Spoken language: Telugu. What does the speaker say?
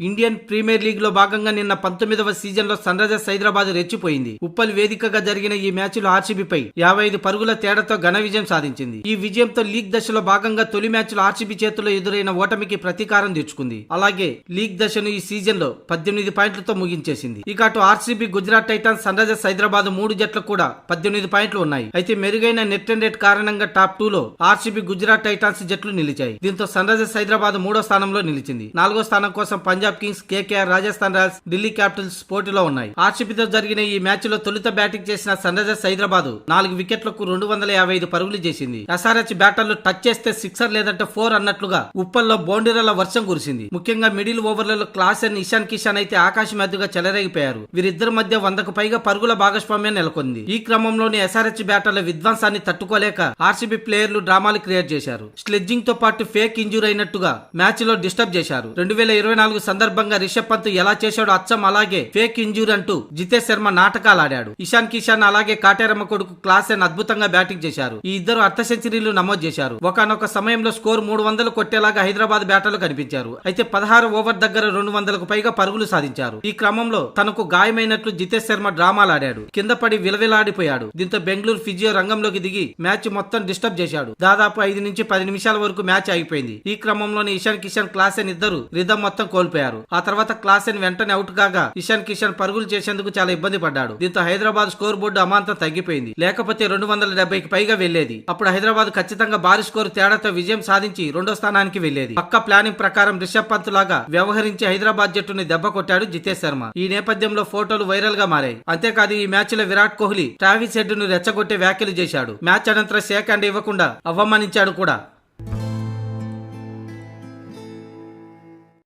ఇండియన్ ప్రీమియర్ లీగ్ లో భాగంగా నిన్న 19వ సీజన్ లో సన్ రైజర్స్ హైదరాబాద్ రెచ్చిపోయింది. ఉప్పల్ వేదికగా జరిగిన ఈ మ్యాచ్ లో ఆర్సీబీపై 55 పరుగుల తేడాతో ఘన విజయం సాధించింది. ఈ విజయంతో లీగ్ దశలో భాగంగా తొలి మ్యాచ్ లో ఆర్సీబీ చేతుల్లో ఎదురైన ఓటమికి ప్రతీకారం తెచ్చుకుంది. అలాగే లీగ్ దశను ఈ సీజన్ లో 18 పాయింట్లతో ముగించేసింది. ఇక అటు RCB, Gujarat Titans, Sunrisers Hyderabad 3 జట్లకు కూడా 18 పాయింట్లు ఉన్నాయి. అయితే మెరుగైన నెట్ రన్ రేట్ కారణంగా టాప్ 2 లో ఆర్సీబీ, గుజరాత్ టైటాన్స్ జట్లు నిలిచాయి. దీంతో సన్ రైజర్స్ హైదరాబాద్ 3వ స్థానంలో నిలిచింది. 4వ స్థానం కోసం Punjab Kings, KKR, Rajasthan Royals, Delhi Capitals పోటీలో ఉన్నాయి. ఆర్సీబీతో జరిగిన ఈ మ్యాచ్ లో తొలుత బ్యాటింగ్ చేసిన సన్ రైజర్స్ హైదరాబాద్ 4 వికెట్లకు 255 పరుగులు చేసింది. ఎస్ఆర్హెచ్ బ్యాటర్లు టచ్ చేస్తే సిక్సర్ లేదంటే 4 అన్నట్లుగా ఉప్పల్లో బౌండరీల వర్షం కురిసింది. ముఖ్యంగా మిడిల్ ఓవర్లలో క్లాసెన్, ఇషాన్ కిషాన్ అయితే ఆకాశం ఎద్దుగా చెలరేగిపోయారు. వీరిద్దరి మధ్య 100కు పైగా పరుగుల భాగస్వామ్యం నెలకొంది. ఈ క్రమంలోనే ఎస్ఆర్హెచ్ బ్యాటర్ల విధ్వంసాన్ని తట్టుకోలేక ఆర్సీబీ ప్లేయర్లు డ్రామాలు క్రియేట్ చేశారు. స్లెడ్జింగ్ తో పాటు ఫేక్ ఇంజూరీ అయినట్టుగా మ్యాచ్ లో డిస్టర్బ్ చేశారు. 2024 సందర్భంగా రిషబ్ పంత్ ఎలా చేశాడో అచ్చం అలాగే ఫేక్ ఇంజూరీ అంటూ జితేష్ శర్మ నాటకాలు ఆడాడు. ఇషాన్ కిషాన్ అలాగే కాటేరమ్మ కొడుకు క్లాసెన్ అద్భుతంగా బ్యాటింగ్ చేశారు. ఈ ఇద్దరు అర్ధ సెంచరీలు నమోదు చేశారు. ఒకనొక సమయంలో స్కోర్ 300 కొట్టేలాగా హైదరాబాద్ బ్యాటర్లు కనిపించారు. అయితే 16 ఓవర్ దగ్గర 200కు పైగా పరుగులు సాధించారు. ఈ క్రమంలో తనకు గాయమైనట్లు జితేష్ శర్మ డ్రామాలు ఆడాడు. కింద పడి విలవిలాడిపోయాడు. దీంతో బెంగళూరు ఫిజియో రంగంలోకి దిగి మ్యాచ్ మొత్తం డిస్టర్బ్ చేశాడు. దాదాపు 5 నుంచి 10 నిమిషాల వరకు మ్యాచ్ ఆగిపోయింది. ఈ క్రమంలోనే ఇషాన్ కిషాన్, క్లాసెన్ ఇద్దరు రిధం మొత్తం కోల్పోయారు. ఆ తర్వాత క్లాసెన్ వెంటనే అవుట్ కాగా ఇషాన్ కిషాన్ పరుగులు చేసేందుకు చాలా ఇబ్బంది పడ్డాడు. దీంతో హైదరాబాద్ స్కోర్ బోర్డు అమాంతం తగ్గిపోయింది. లేకపోతే 270కి పైగా వెళ్లేది. అప్పుడు హైదరాబాద్ ఖచ్చితంగా భారీ స్కోర్ తేడాతో విజయం సాధించి 2వ స్థానానికి వెళ్లేది. పక్క ప్లానింగ్ ప్రకారం రిషబ్ పంత్ లాగా వ్యవహరించి హైదరాబాద్ జట్టుని దెబ్బ కొట్టాడు జితేష్ శర్మ. ఈ నేపథ్యంలో ఫోటోలు వైరల్ గా మారాయి. అంతేకాదు ఈ మ్యాచ్ లో విరాట్ కోహ్లీ ట్రావిస్ హెడ్ ను రెచ్చగొట్టే వ్యాఖ్యలు చేశాడు. మ్యాచ్ అనంతరం షేక్ హ్యాండ్ ఇవ్వకుండా అవమానించాడు కూడా.